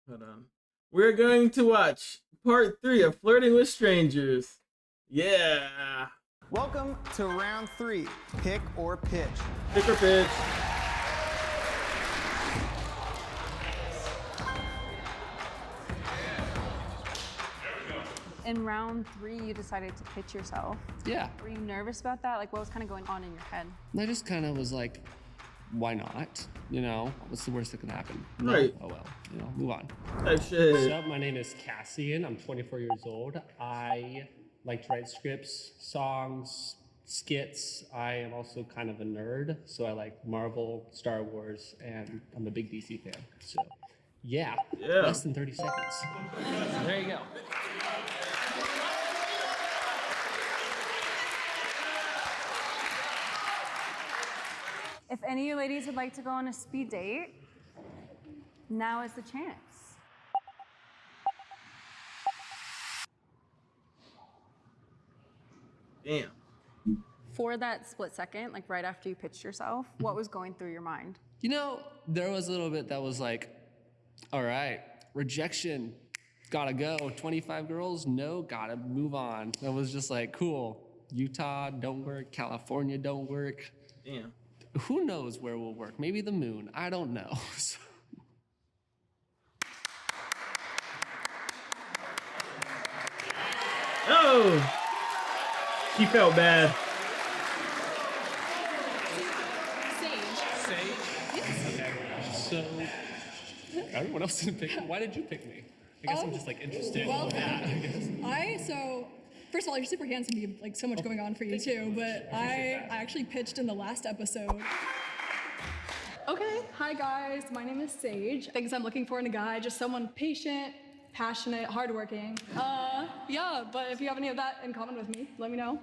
Hold on. We're going to watch part 3 of Flirting with Strangers. Yeah. Welcome to round 3, pick or pitch. Pick or pitch. In round 3, you decided to pitch yourself. Yeah. Were you nervous about that? Like, what was kind of going on in your head? I just kind of was like, why not? You know, what's the worst that can happen? No? Right. Oh well, you know, move on. Type shit. What's up? My name is Cassian. I'm 24 years old. I like to write scripts, songs, skits. I am also kind of a nerd, so I like Marvel, Star Wars, and I'm a big DC fan. So, yeah. Less than 30 seconds. There you go. If any of you ladies would like to go on a speed date, now is the chance. Damn. For that split second, like right after you pitched yourself, what was going through your mind? You know, there was a little bit that was like, all right, rejection, gotta go. 25 girls, no, gotta move on. That was just like, cool. Utah don't work, California don't work. Damn. Who knows where we'll work? Maybe the moon. I don't know. Oh! He felt bad. Sage? Okay. So, everyone else didn't pick me. Why did you pick me? I guess I'm just like interested well, in that, I guess. First of all, you're super handsome. You have like so much going on for you too. But I actually pitched in the last episode. Okay, hi guys. My name is Sage. Things I'm looking for in a guy, just someone patient, passionate, hardworking. Yeah. But if you have any of that in common with me, let me know.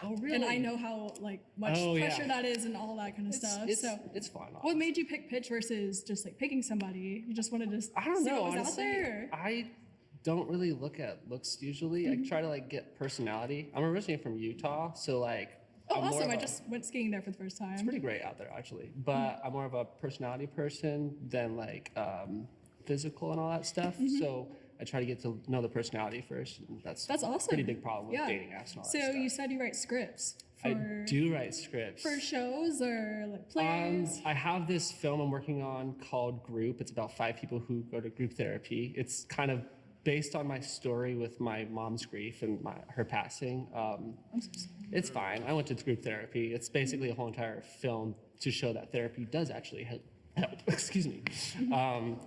Oh, really? And I know how like much pressure that is and all that kind of stuff. It's fun. What made you pick pitch versus just like picking somebody? You just wanted to I don't see know, what was honestly. out there? I don't really look at looks usually. I try to like get personality. I'm originally from Utah, so like Oh, I'm more awesome. of I a- just went skiing there for the first time. It's pretty great out there actually. But I'm more of a personality person than like physical and all that stuff. So I try to get to know the personality first. And that's awesome. a pretty big problem with dating apps and all So that stuff. you said you write scripts for I do write scripts. for shows or like plays? I have this film I'm working on called Group. It's about 5 people who go to group therapy. It's kind of based on my story with my mom's grief and her passing. It's fine. I went to group therapy. It's basically a whole entire film to show that therapy does actually help. Excuse me.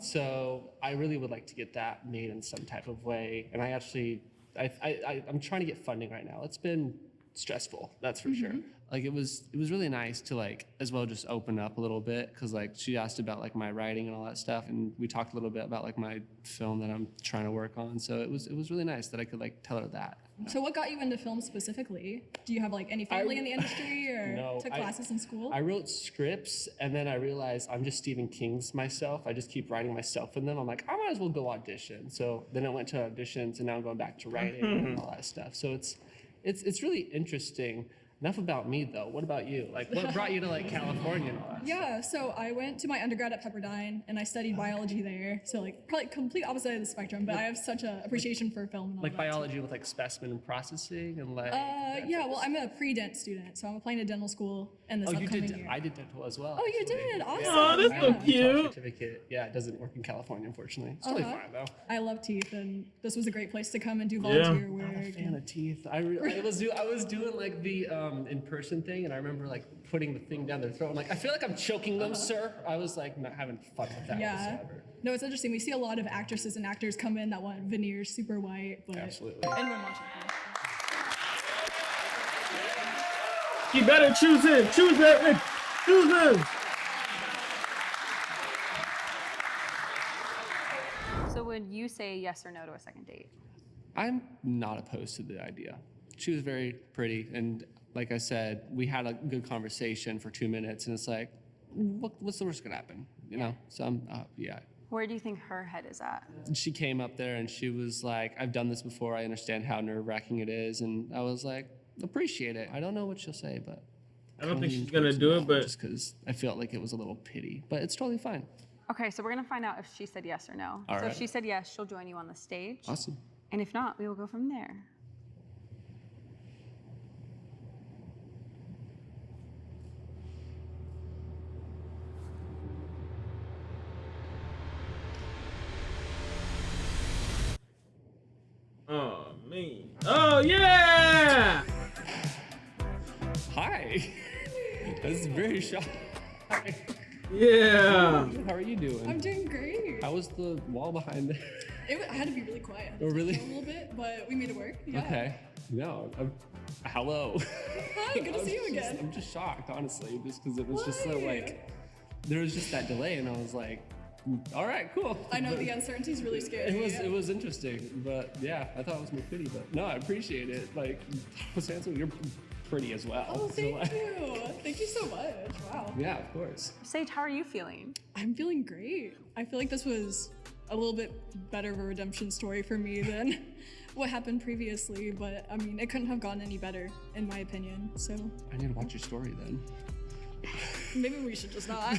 So I really would like to get that made in some type of way. And I'm trying to get funding right now. It's been stressful, that's for sure. Like it was really nice to like as well just open up a little bit because like she asked about like my writing and all that stuff, and we talked a little bit about like my film that I'm trying to work on. So it was really nice that I could like tell her that. So what got you into film specifically? Do you have like any family in the industry or No, took classes in school? I wrote scripts and then I realized I'm just Stephen King's myself. I just keep writing myself in them. I'm like, I might as well go audition. So then I went to auditions and now I'm going back to writing and all that stuff. So it's really interesting. Enough about me though. What about you? Like what brought you to like California and all that? Yeah, so I went to my undergrad at Pepperdine and I studied biology there. So like probably complete opposite of the spectrum, but I have such an appreciation for film and all Like that. biology with like specimen processing and like Yeah, well I'm a pre-dent student, so I'm applying to dental school in this Oh, you upcoming did. year. I did dental as well. Oh, you actually. did? Awesome. Oh, that's so Utah cute. certificate. Yeah, it doesn't work in California, unfortunately. It's totally fine though. I love teeth, and this was a great place to come and do Yeah. volunteer work. I'm not a fan of teeth. I was doing like the in-person thing, and I remember like putting the thing down their throat. I'm like, I feel like I'm choking them, sir. I was like not having fun with that Yeah. whatsoever. No, it's interesting. We see a lot of actresses and actors come in that want veneers super white, but Absolutely. anyone watching. You better choose him. Choose that, Rick. Choose him. So would you say yes or no to a second date? I'm not opposed to the idea. She was very pretty, and like I said, we had a good conversation for 2 minutes, and it's like, what's the worst gonna happen? You know? So I'm, yeah. Where do you think her head is at? She came up there and she was like, I've done this before. I understand how nerve-wracking it is. And I was like, appreciate it. I don't know what she'll say, but I don't think leaning she's gonna towards do no, it, but just because I felt like it was a little pity. But it's totally fine. Okay, so we're gonna find out if she said yes or no. All so right. if she said yes, she'll join you on the stage. Awesome. And if not, we will go from there. oh me. Oh yeah! Hi. That's very shocking. Hi. Yeah. How are you doing? I'm doing great. How was the wall behind there? I had to be really quiet. Oh, really? A little bit, but we made it work. Yeah. Okay. No. Hello. Hi, good to see you again. I'm just shocked, honestly, just because it was just so Why? like, there was just that delay, and I was like, all right, cool. I know But the uncertainty's really scary. it was interesting, but yeah, I thought it was more pretty, but no, I appreciate it. Like, Sansa, you're pretty as well. Oh, So, thank like, you. Thank you so much. Wow. yeah, of course. Sage, how are you feeling? I'm feeling great. I feel like this was a little bit better of a redemption story for me than what happened previously, but I mean, it couldn't have gone any better, in my opinion. So I need to watch your story then. maybe we should just not.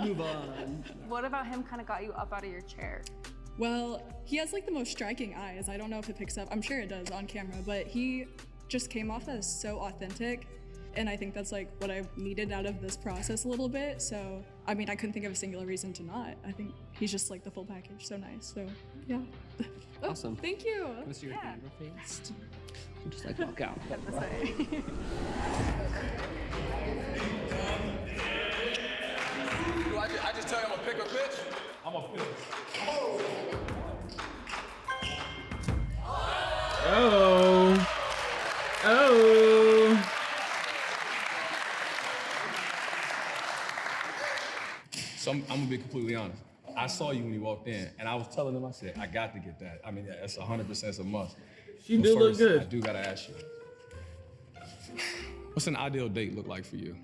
Move on. What about him kind of got you up out of your chair? Well, he has like the most striking eyes. I don't know if it picks up. I'm sure it does on camera, but he just came off as so authentic. And I think that's like what I needed out of this process a little bit. So, I mean, I couldn't think of a singular reason to not. I think he's just like the full package. So nice. So, yeah. Oh, Awesome. Thank you. What's your Yeah. favorite face? Just like walk out. This way. I just tell you I'm gonna pick a pitch. I'm gonna pitch. Oh. Oh. So I'm gonna be completely honest. I saw you when you walked in, and I was telling them, I said, I got to get that. I mean, that's 100% a must. She But do look first, good. I do gotta ask you, what's an ideal date look like for you?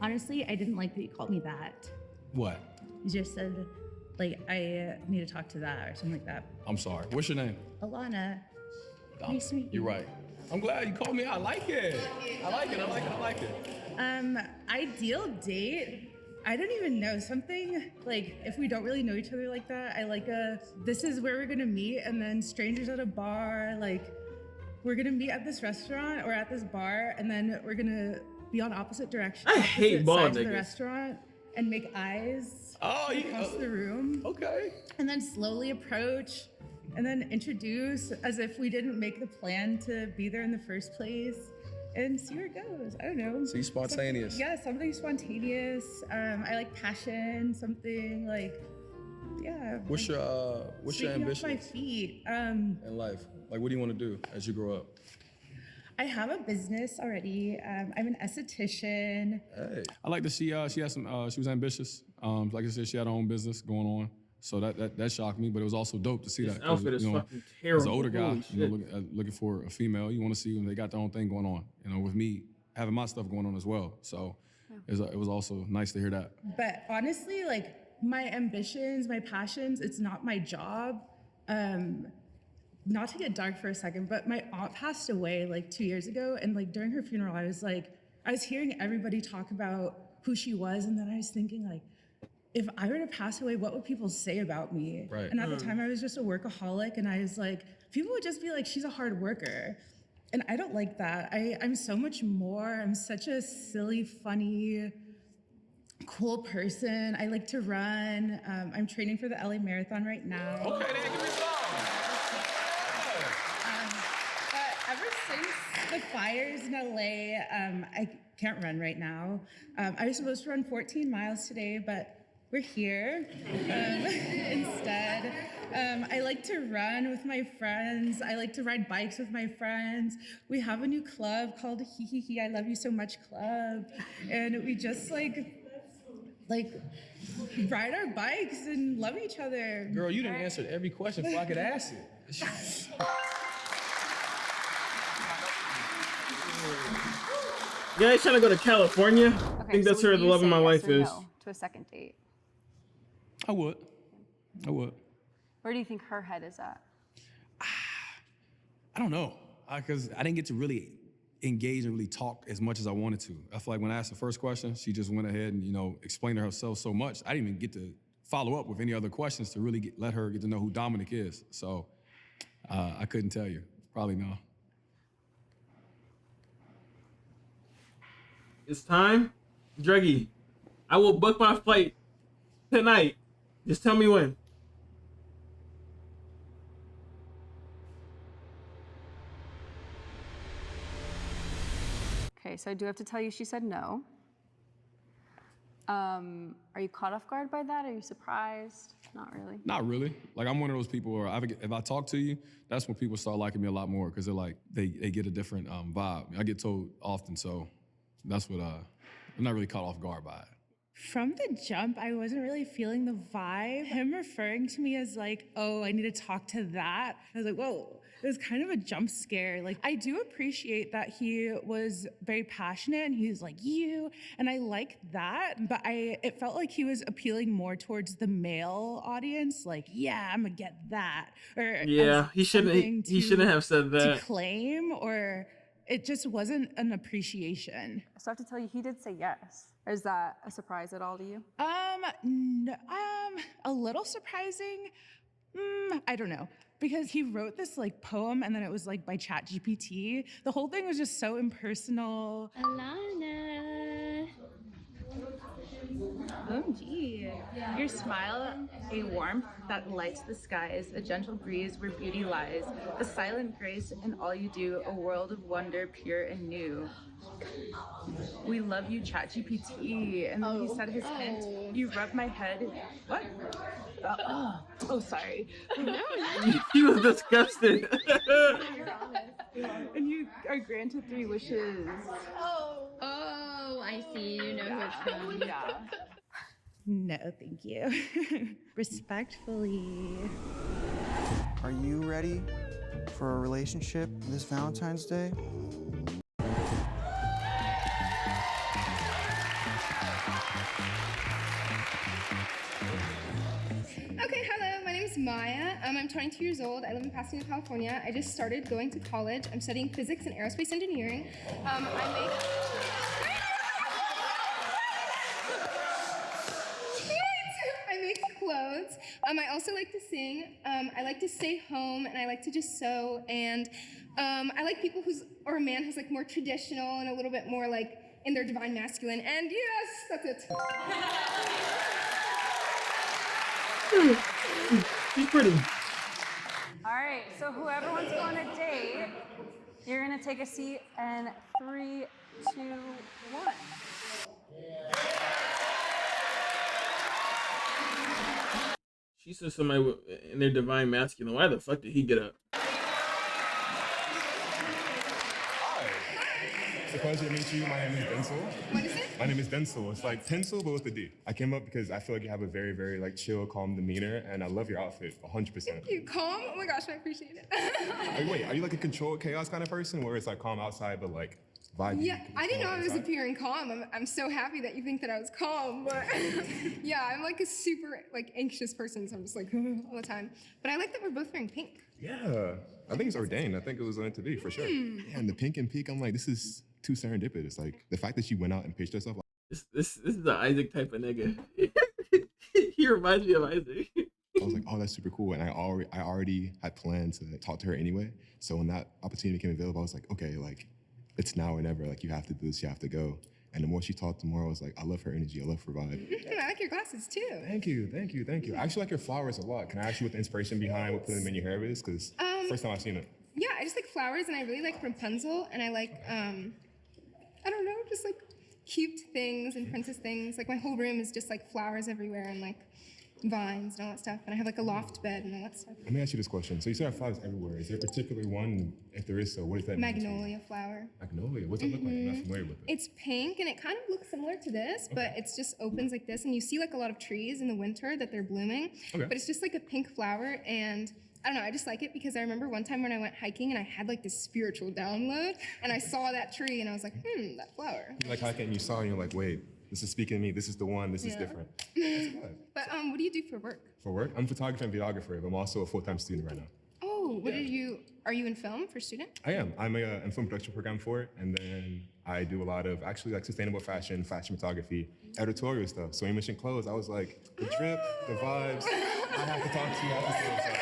Honestly, I didn't like that you called me that. What? You just said, like, I need to talk to that or something like that. I'm sorry. What's your name? Alana, nice to meet you. You're right. I'm glad you called me. I like it. I like it. I like it. I like it. Ideal date? I don't even know. Something like if we don't really know each other like that, I like this is where we're gonna meet, and then strangers at a bar, like we're gonna meet at this restaurant or at this bar, and then we're gonna be on opposite directions. I hate opposite ball sides of niggas. the restaurant and make eyes Oh, you across the room, okay. and then slowly approach, and then introduce as if we didn't make the plan to be there in the first place. And see where it goes. I don't know. So you spontaneous. Something spontaneous. I like passion. Something like, yeah. What's your sweeping off my ambitions feet. in life? Like, what do you want to do as you grow up? I have a business already. I'm an esthetician. Hey. I like that she had some she was ambitious. Like I said, she had her own business going on. So that shocked me, but it was also dope to see This that. 'cause, outfit is you know, fucking terrible. as an older guy, Holy you know, shit. looking for a female, you want to see when they got their own thing going on. You know, with me having my stuff going on as well. So it was also nice to hear that. But honestly, like my ambitions, my passions, it's not my job. Not to get dark for a second, but my aunt passed away like 2 years ago. And like during her funeral, I was hearing everybody talk about who she was. And then I was thinking like, if I were to pass away, what would people say about me? Right. And at the time I was just a workaholic, and I was like, people would just be like, she's a hard worker. And I don't like that. I'm so much more. I'm such a silly, funny, cool person. I like to run. I'm training for the LA Marathon right now. Okay, then give me some. But ever since the fires in LA, I can't run right now. I was supposed to run 14 miles today, but we're here instead. I like to run with my friends. I like to ride bikes with my friends. We have a new club called Hee Hee Hee I Love You So Much Club. And we just like ride our bikes and love each other. Girl, you didn't answer every question before I could ask it. You guys trying to go to California? I Okay, think so that's would where the you love of say my yes life or is. no to a second date? I would. Where do you think her head is at? I don't know, because I didn't get to really engage and really talk as much as I wanted to. I feel like when I asked the first question, she just went ahead and, explained to herself so much. I didn't even get to follow up with any other questions to really let her get to know who Dominic is. So I couldn't tell you. Probably no. It's time. Dreggy, I will book my flight tonight. Just tell me when. Okay, so I do have to tell you she said no. Are you caught off guard by that? Are you surprised? Not really. Not really. Like, I'm one of those people where if I talk to you, that's when people start liking me a lot more, because they're like, they get a different vibe. I get told often, so that's what, I'm not really caught off guard by it. From the jump, I wasn't really feeling the vibe. Him referring to me as like, oh, I need to talk to that. I was like, whoa, it was kind of a jump scare. Like, I do appreciate that he was very passionate and he was like, you, and I like that, but it felt like he was appealing more towards the male audience. Like, yeah, I'm gonna get that. Or Yeah, he shouldn't have said that. To claim, or it just wasn't an appreciation. So I have to tell you, he did say yes. Is that a surprise at all to you? No, a little surprising. I don't know, because he wrote this like poem and then it was like by ChatGPT. The whole thing was just so impersonal. Alana. OMG. Your smile, a warmth that lights the skies, a gentle breeze where beauty lies, a silent grace in all you do, a world of wonder pure and new. We love you, ChatGPT. And then he said his hint. You rub my head. What? Oh, sorry. He was disgusted. And you are granted 3 wishes. Oh, I see. You know who it's from. Yeah. No, thank you. Respectfully. Are you ready for a relationship this Valentine's Day? Okay, hello, my name is Maya. I'm 22 years old. I live in Pasadena, California. I just started going to college. I'm studying physics and aerospace engineering. I make clothes. I also like to sing. I like to stay home, and I like to just sew. And I like people or a man who's like more traditional and a little bit more like in their divine masculine. And yes, that's it. She's pretty. All right, so whoever wants to go on a date, you're gonna take a seat in 3, 2, 1. She said somebody in their divine masculine. Why the fuck did he get up? It's a pleasure to meet you. My name is Denzel. What is it? My name is Denzel. It's like Tinsel, but with a D. I came up because I feel like you have a very, very like chill, calm demeanor, and I love your outfit 100%. Thank you. Calm? Oh my gosh, I appreciate it. Are you like a controlled chaos kind of person, where it's like calm outside, but like vibey? Yeah, I didn't know I was appearing calm. I'm so happy that you think that I was calm, but yeah, I'm like a super like anxious person, so I'm just like all the time. But I like that we're both wearing pink. Yeah, I think it's ordained. I think it was meant to be for sure. Yeah, and the pink and peak, I'm like, this is too serendipitous. Like the fact that she went out and pitched herself. This is the Isaac type of nigga. He reminds me of Isaac. I was like, oh, that's super cool. And I already had planned to talk to her anyway. So when that opportunity became available, I was like, okay, like it's now or never. Like you have to do this, you have to go. And the more she talked, the more I was like, I love her energy, I love her vibe. I like your glasses too. Thank you. I actually like your flowers a lot. Can I ask you what the inspiration behind what putting them in your hair is? Because first time I've seen it. Yeah, I just like flowers, and I really like Rapunzel, and I like I don't know, just like cute things and princess things. Like my whole room is just like flowers everywhere and like vines and all that stuff. And I have like a loft bed and all that stuff. Let me ask you this question. So you said have flowers everywhere. Is there a particular one? If there is, so what does that mean? Magnolia flower. Magnolia? What's it look like? I'm not familiar with it. It's pink and it kind of looks similar to this, but it's just opens like this. And you see like a lot of trees in the winter that they're blooming. Okay. But it's just like a pink flower, and I don't know, I just like it because I remember one time when I went hiking and I had like this spiritual download and I saw that tree and I was like, that flower. You like hiking and you saw it and you're like, wait, this is speaking to me. This is the one. This is different. That's good. But what do you do for work? For work, I'm a photographer and videographer, but I'm also a full-time student right now. Oh, are you in film for student? I am. I'm in film production program for it, and then I do a lot of actually like sustainable fashion photography, editorial stuff. So in Mission Clothes, I was like, the drip, the vibes. I have to talk to you. I have to say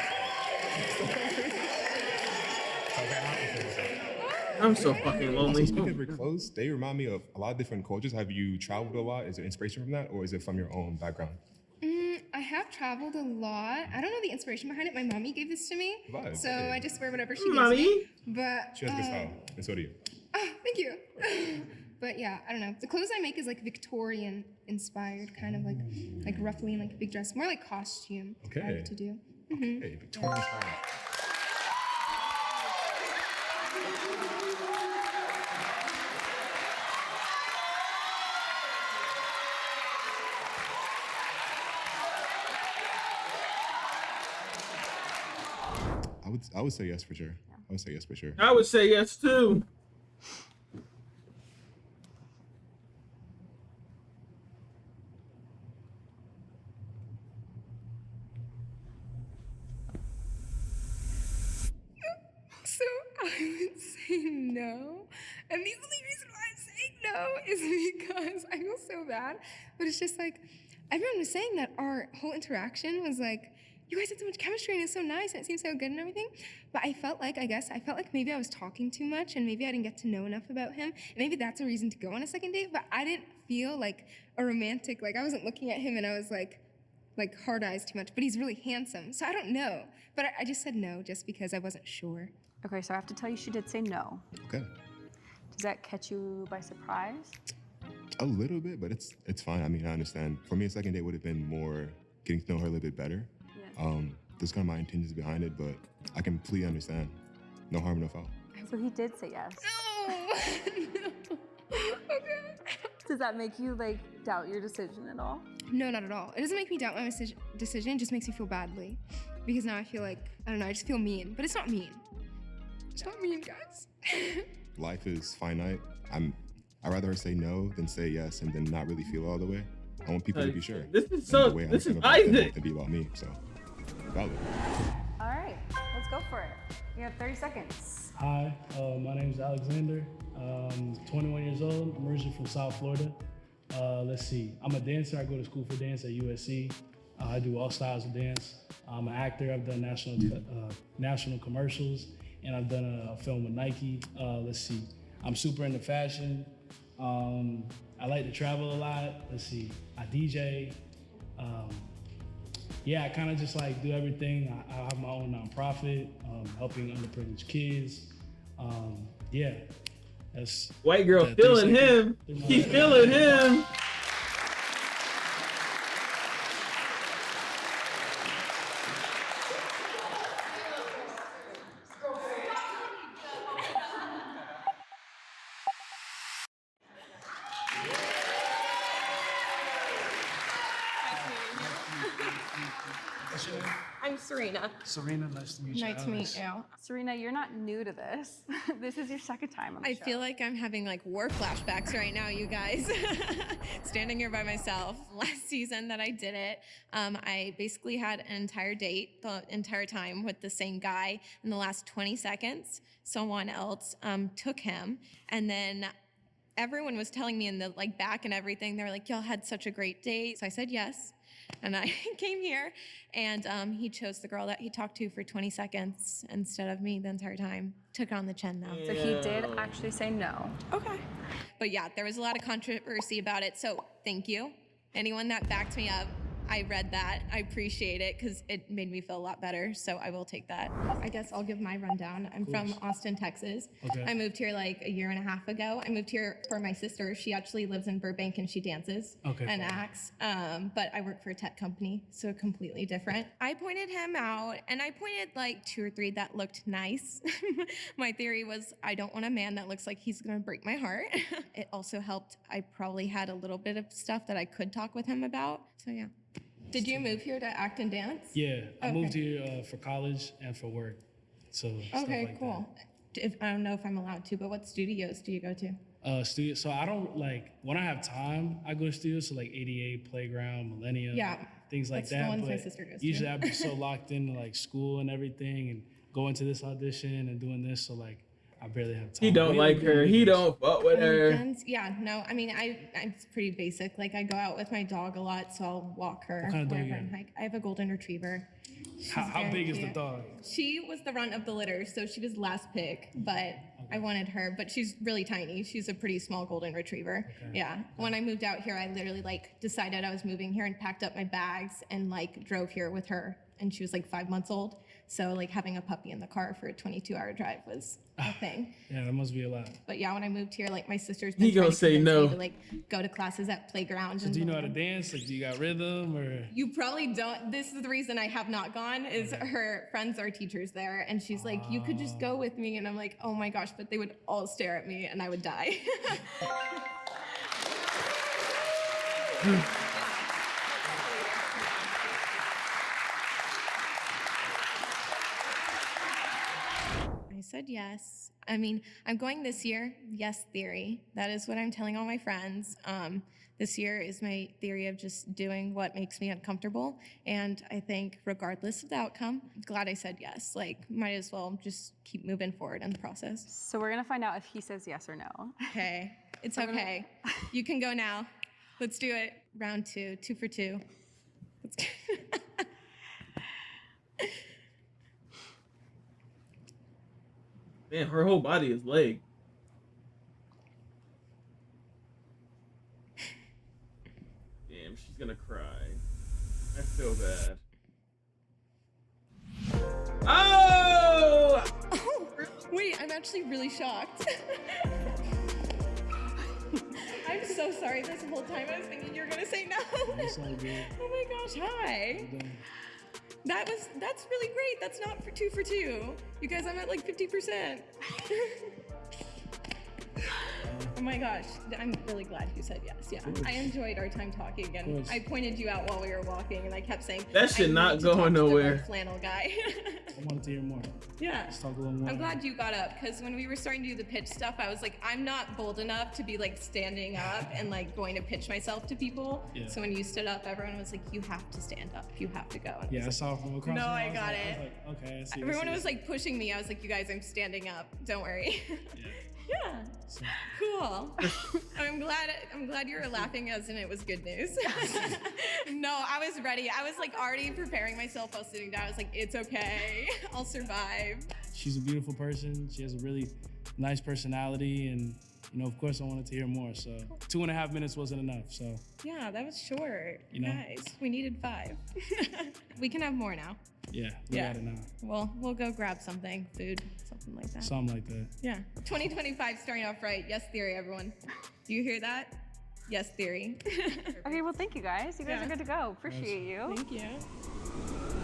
I'm so fucking lonely. Speaking of your clothes, they remind me of a lot of different cultures. Have you traveled a lot? Is there inspiration from that, or is it from your own background? I have traveled a lot. I don't know the inspiration behind it. My mommy gave this to me, so I just wear whatever she gives me. But she has good style, and so do you. Oh, thank you. But yeah, I don't know. The clothes I make is like Victorian inspired, kind of like roughly in like a big dress, more like costume. Okay. I like to do. Okay, Victorian inspired. I would say yes for sure. I would say yes for sure. I would say yes too. So I would say no. And the only reason why I'm saying no is because I feel so bad. But it's just like, everyone was saying that our whole interaction was like, you guys had so much chemistry and it's so nice and it seems so good and everything. But I felt like maybe I was talking too much and maybe I didn't get to know enough about him. And maybe that's a reason to go on a second date, but I didn't feel like a romantic, like I wasn't looking at him and I was like hard eyes too much, but he's really handsome. So I don't know, but I just said no just because I wasn't sure. Okay, so I have to tell you she did say no. Okay. Does that catch you by surprise? A little bit, but it's fine. I mean, I understand. For me, a second date would have been more getting to know her a little bit better. There's kind of my intentions behind it, but I completely understand. No harm, no foul. So he did say yes. No. Okay. Does that make you like doubt your decision at all? No, not at all. It doesn't make me doubt my decision. It just makes me feel badly. Because now I feel like, I don't know, I just feel mean. But it's not mean. It's not mean, guys. Life is finite. I'd rather her say no than say yes and then not really feel all the way. I want people to be sure. This is Isaac. To be about me, so valid. All right, let's go for it. You have 30 seconds. Hi, my name is Alexander. I'm 21 years old. I'm originally from South Florida. Let's see. I'm a dancer. I go to school for dance at USC. I do all styles of dance. I'm an actor. I've done national commercials, and I've done a film with Nike. Let's see. I'm super into fashion. I like to travel a lot. Let's see. I DJ. Yeah, I kind of just like do everything. I have my own nonprofit, helping underprivileged kids. Yeah, that's white girl feeling him. He feeling him. I'm Serena. Serena, nice to meet you. Nice to meet you. Serena, you're not new to this. This is your second time on the show. I feel like I'm having like war flashbacks right now, you guys. Standing here by myself. Last season that I did it, I basically had an entire date the entire time with the same guy. In the last 20 seconds, someone else took him, and then everyone was telling me in the like back and everything, they were like, y'all had such a great date. So I said yes. And I came here, and he chose the girl that he talked to for 20 seconds instead of me the entire time. Took it on the chin, though. So he did actually say no. Okay. But yeah, there was a lot of controversy about it, so thank you. Anyone that backed me up, I read that. I appreciate it because it made me feel a lot better, so I will take that. I guess I'll give my rundown. I'm from Austin, Texas. Okay. I moved here like a year and a half ago. I moved here for my sister. She actually lives in Burbank and she dances and acts. But I work for a tech company, so completely different. I pointed him out, and I pointed like 2 or 3 that looked nice. My theory was I don't want a man that looks like he's gonna break my heart. It also helped. I probably had a little bit of stuff that I could talk with him about, so yeah. Did you move here to act and dance? Yeah, I moved here for college and for work. So stuff okay, like cool. if I don't know if I'm allowed to, but what studios do you go to? Studio. So I don't like when I have time. I go to studios, so like 88, Playground, Millennium, Yeah, things like that's that. the ones but my sister goes to. usually I'd be so locked into like school and everything, and going to this audition and doing this. So like I barely have time. He don't like her. He don't fuck with On her. weekends? Yeah, no, I mean, I'm pretty basic. Like, I go out with my dog a lot, so I'll walk her What kind of dog wherever you and have? hike. I have a golden retriever. How very big is the cute. dog? She was the runt of the litter, so she was last pick, but I wanted her. But she's really tiny. She's a pretty small golden retriever. Yeah. When I moved out here, I literally like decided I was moving here and packed up my bags and like drove here with her. And she was like 5 months old. So like having a puppy in the car for a 22-hour drive was a thing. Yeah, that must be a lot. But yeah, when I moved here, like my sister's He been trying gonna to say convince no. me to like go to classes at playgrounds. So and do you know how to dance? Like, do you got rhythm or? You probably don't. This is the reason I have not gone. Is her friends are teachers there, and she's like, "You could just go with me," and I'm like, "Oh my gosh!" But they would all stare at me, and I would die. I said yes. I mean, I'm going this year. Yes, theory. That is what I'm telling all my friends. This year is my theory of just doing what makes me uncomfortable. And I think regardless of the outcome, I'm glad I said yes. Like, might as well just keep moving forward in the process. So we're gonna find out if he says yes or no. Okay, it's okay. You can go now. Let's do it. Round 2, 2 for 2. Let's go. Man, her whole body is leg. Damn, she's gonna cry. I feel bad. Oh! Oh, wait, I'm actually really shocked. I'm so sorry. This whole time I was thinking you were gonna say no. It's all good. Oh my gosh, hi. That's really great. That's not for 2 for 2. You guys, I'm at like 50%. Oh my gosh, I'm really glad you said yes. Yeah, I enjoyed our time talking, and I pointed you out while we were walking, and I kept saying That shit I not need to talk going to the nowhere. red flannel guy. I wanted to hear more. Yeah. Let's talk a little more. I'm glad you got up, because when we were starting to do the pitch stuff, I was like, I'm not bold enough to be like standing up and like going to pitch myself to people. Yeah. So when you stood up, everyone was like, you have to stand up. You have to go. And Yeah, I was saw it from across. No, the room. I was got like- it. I was like, okay, I see. Everyone was like pushing me. I was like, you guys, I'm standing up. Don't worry. Yeah. Cool. I'm glad you were laughing as in it was good news. No, I was ready. I was like already preparing myself while sitting down. I was like, it's okay. I'll survive. She's a beautiful person. She has a really nice personality, and you know, of course, I wanted to hear more. So 2.5 minutes wasn't enough. So Yeah, that was short. You know? Guys, we needed 5. We can have more now. yeah, we got it now. Well, we'll go grab something, food, something like that. Something like that. Yeah. 2025 starting off right. Yes, theory, everyone. Do you hear that? Yes, theory. Okay, well, thank you guys. You guys are good to go. Appreciate you. Thank you.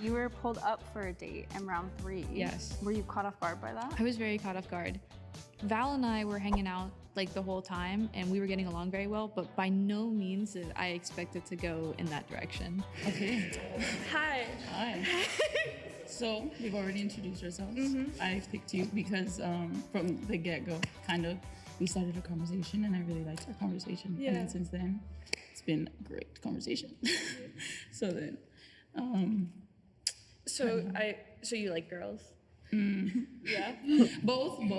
You were pulled up for a date in round 3. Yes. Were you caught off guard by that? I was very caught off guard. Val and I were hanging out like the whole time and we were getting along very well, but by no means did I expect it to go in that direction. Okay. Hi. Hi. So we've already introduced ourselves. I picked you because from the get-go, kind of, we started a conversation and I really liked our conversation. Yeah. And then since then, it's been a great conversation. So then, So you like girls? yeah. Both. I'm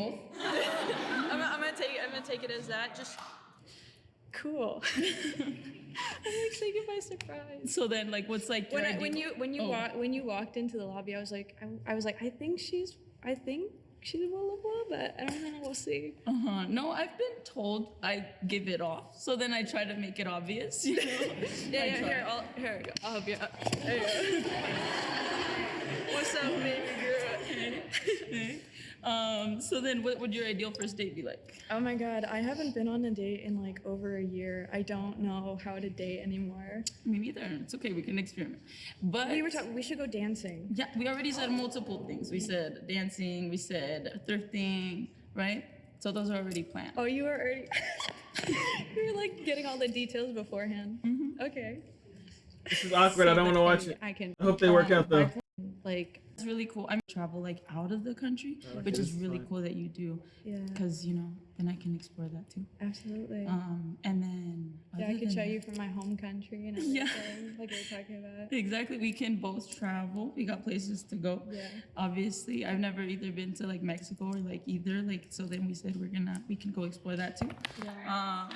gonna take it as that. Just cool. I'm like taken by surprise. So then, like, what's like your ideal- When you walked into the lobby, I was like, I think she's blah blah blah, but I don't know. We'll see. No, I've been told I give it off. So then I try to make it obvious. You know? Here we go. I'll help you. There you go. What's up, baby girl? So then what would your ideal first date be like? Oh my god, I haven't been on a date in like over a year. I don't know how to date anymore. Me neither. It's okay, we can experiment. But We should go dancing. yeah, we already said multiple things. We said dancing, we said thrifting, right? So those are already planned. Oh, you were already you were like getting all the details beforehand. Okay. This is awkward. I don't want to watch it. I hope they work out though. Like it's really cool. I travel like out of the country, Okay, which this is is really fun. cool that you do. Yeah. Because then I can explore that too. Absolutely. And then Yeah, I other could than show that- you from my home country and Yeah. everything, like we were talking about. Exactly. We can both travel. We got places to go. Yeah. Obviously, I've never either been to like Mexico or like either. Like so then we said we can go explore that too. Yeah.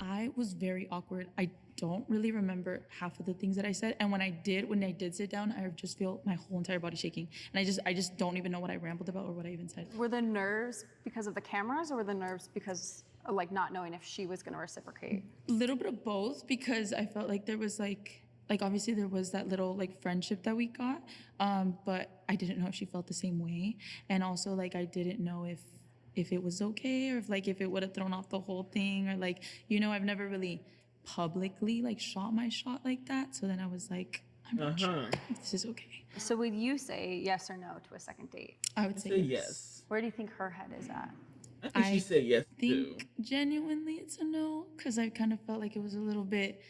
I was very awkward. I don't really remember half of the things that I said. And when I did sit down, I just feel my whole entire body shaking. And I just don't even know what I rambled about or what I even said. Were the nerves because of the cameras or were the nerves because of, like not knowing if she was going to reciprocate? A little bit of both because I felt like there was like obviously there was that little like friendship that we got, but I didn't know if she felt the same way. And also like I didn't know if it was okay or if it would have thrown off the whole thing or like, I've never really publicly like shot my shot like that. So then I was like, I'm not sure if this is okay. So would you say yes or no to a second date? I would say yes. Where do you think her head is at? I think she said yes too. think genuinely it's a no because I kind of felt like it was a little bit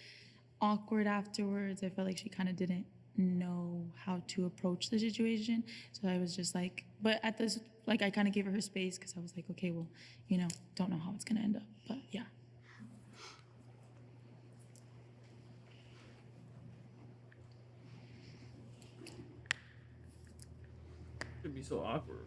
awkward afterwards. I felt like she kind of didn't know how to approach the situation. So I was just like, but at this, like I kind of gave her space because I was like, okay, well, don't know how it's going to end up. But yeah. Could be so awkward.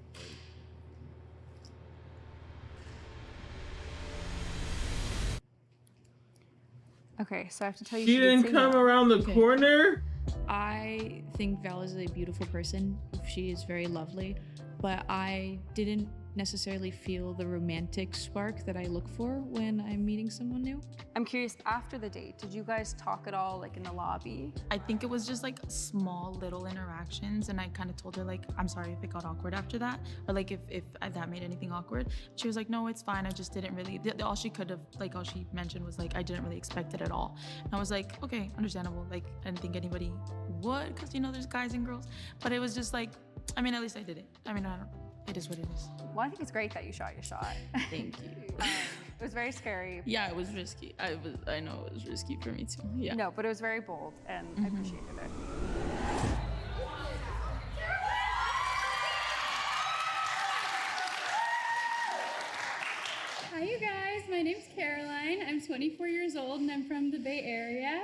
Okay, so I have to tell you. She didn't come around the corner? I think Val is a beautiful person. She is very lovely, but I didn't necessarily feel the romantic spark that I look for when I'm meeting someone new. I'm curious, after the date, did you guys talk at all, like in the lobby? I think it was just like small little interactions and I kind of told her like, I'm sorry if it got awkward after that or like if that made anything awkward. She was like, no, it's fine. I just didn't really, all she mentioned was like, I didn't really expect it at all. And I was like, okay, understandable. Like I didn't think anybody would because there's guys and girls, but it was just like, at least I did it. I don't know. It is what it is. Well, I think it's great that you shot your shot. Thank you. It was very scary. Yeah, it was risky. I know it was risky for me too. Yeah. No, but it was very bold and I appreciated it. Hi, you guys. My name's Caroline. I'm 24 years old and I'm from the Bay Area.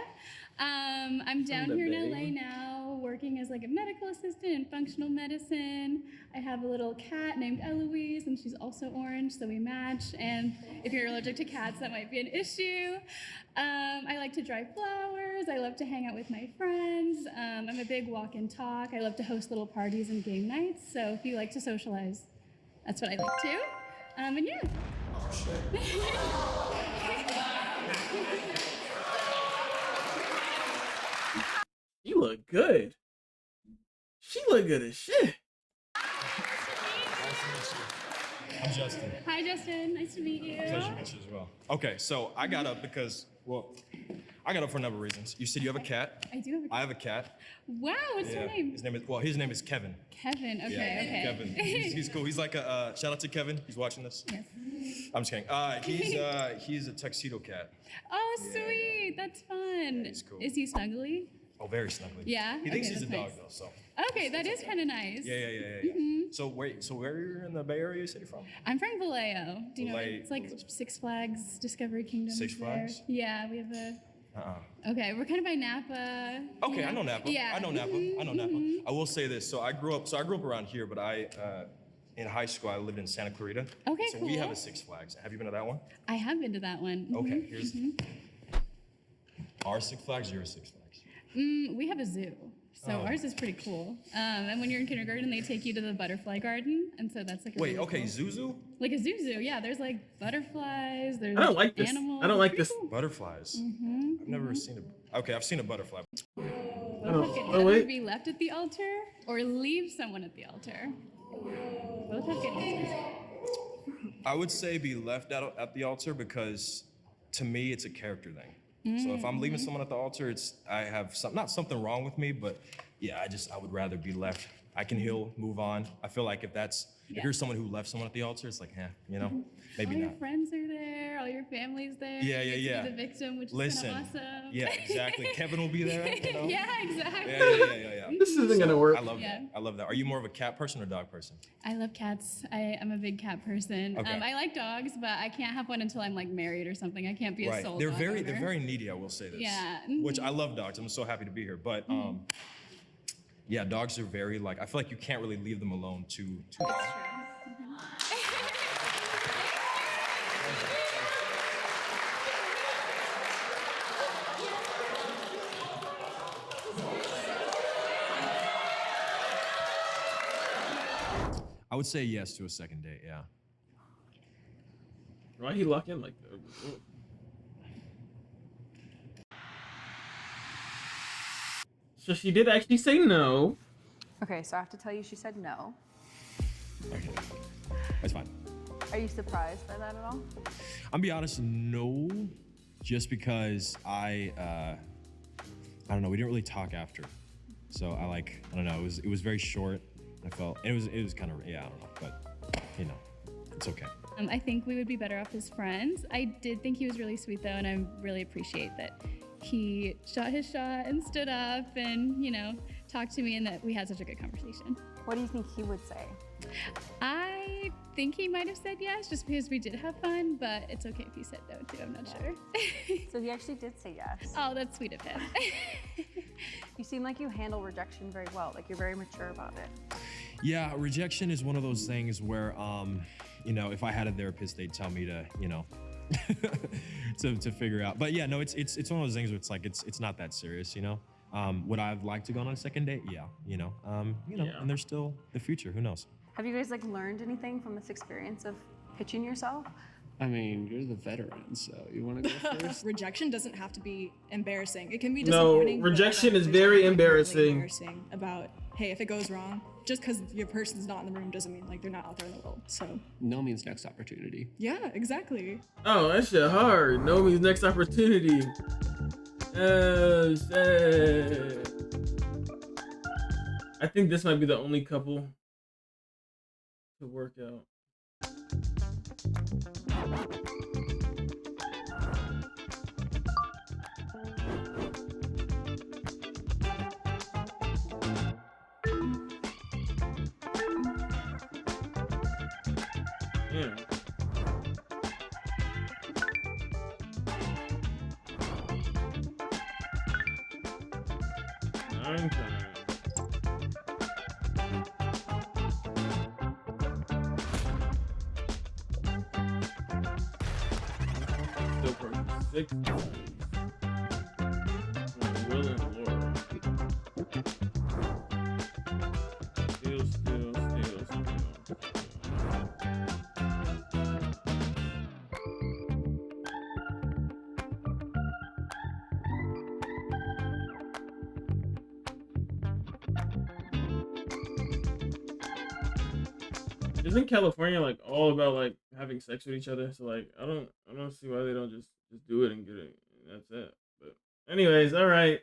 I'm down here in LA now, working as like a medical assistant in functional medicine. I have a little cat named Eloise, and she's also orange, so we match. And if you're allergic to cats, that might be an issue. I like to dry flowers. I love to hang out with my friends. I'm a big walk and talk. I love to host little parties and game nights. So if you like to socialize, that's what I like too. And yeah. You look good. She look good as shit. I'm Justin. Hi, Justin. Nice to meet you. Pleasure to meet you as well. Okay, so I got up because, I got up for a number of reasons. You said you have a cat. I do have a cat. I have a cat. Wow, what's your name? His name is Kevin. Kevin. Okay, Yeah, okay. Kevin. He's cool. He's like a shout out to Kevin. He's watching this. Yes. I'm just kidding. He's a tuxedo cat. Oh, sweet. That's fun. he's cool. Is he snuggly? Oh, very snuggly. Yeah? He thinks Okay, he's a that's dog nice. though. So. Okay, that is kind of nice. Yeah. Mhm. So where you're in the Bay Area? You said you're from? I'm from Vallejo. Do you know? Vallejo. It's like Six Flags, Discovery Kingdom. Six is there. Flags? Yeah, we have a. Okay, we're kind of by Napa. Okay, I know Napa. Yeah. I know Napa. I know Napa. mhm. I will say this. So I grew up around here, but in high school I lived in Santa Clarita. Okay, so we have cool. a Six Flags. Have you been to that one? I have been to that one. Okay, Mhm, here's mhm. our Six Flags, your Six Flags. We have a zoo. So ours is pretty cool. And when you're in kindergarten, they take you to the butterfly garden, and so that's like a Wait, really okay, cool, Zuzu? like a zoo. Yeah, there's like butterflies. There's I don't like this. animals. I don't It's like pretty this. cool. Butterflies. Mhm, I've never mhm. seen a. Okay, I've seen a butterfly. Both can oh, either wait. be left at the altar or leave someone at the altar. Both have good answers. I would say be left out at the altar because to me it's a character thing. So if I'm leaving someone at the altar, I have not something wrong with me, but yeah, I would rather be left. I can heal, move on. I feel like if you're someone who left someone at the altar, it's like, maybe All not. your friends are there. All your family's there. Yeah, you yeah, get yeah. To be the victim, which Listen, is kind of awesome. yeah, exactly. Kevin will be there. Yeah, exactly. Yeah. This isn't gonna work. I love that. I love that. Are you more of a cat person or dog person? I love cats. I'm a big cat person. Okay. I like dogs, but I can't have one until I'm like married or something. I can't be a Right. sole They're dog very owner. needy. I will say this. Yeah. Which I love dogs. I'm so happy to be here. But yeah, dogs are very I feel like you can't really leave them alone too long. I would say yes to a second date, yeah. Why he lock in like that? So she did actually say no. Okay, so I have to tell you she said no. Okay. That's fine. Are you surprised by that at all? I'm be honest, no. Just because I don't know, we didn't really talk after. So I don't know, it was very short. I felt it was kind of, yeah, I don't know, but it's okay. I think we would be better off as friends. I did think he was really sweet though, and I really appreciate that he shot his shot and stood up and, talked to me and that we had such a good conversation. What do you think he would say? I think he might have said yes just because we did have fun, but it's okay if he said no too, I'm not sure. So he actually did say yes. Oh, that's sweet of him. You seem like you handle rejection very well, like you're very mature about it. Yeah, rejection is one of those things where if I had a therapist, they'd tell me to, to figure out. But yeah, no, it's one of those things where it's like it's not that serious, Would I like to go on a second date? Yeah, and there's still the future. Who knows? Have you guys learned anything from this experience of pitching yourself? I mean, you're the veteran, so you want to go first? Rejection doesn't have to be embarrassing. It can be No, disappointing. but rejection there's is very nothing embarrassing. embarrassing about, hey, if it goes wrong, just because your person's not in the room doesn't mean they're not out there in the world. So No means next opportunity. yeah, exactly. Oh, that shit hard. No means next opportunity. Oh, shit. I think this might be the only couple to work out. Yeah. Nine times. Still for 6 times. Will and Laura. Still. Isn't California all about having sex with each other? So I don't see why they don't just do it and get it. That's it. But anyways, all right.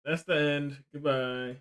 That's the end. Goodbye.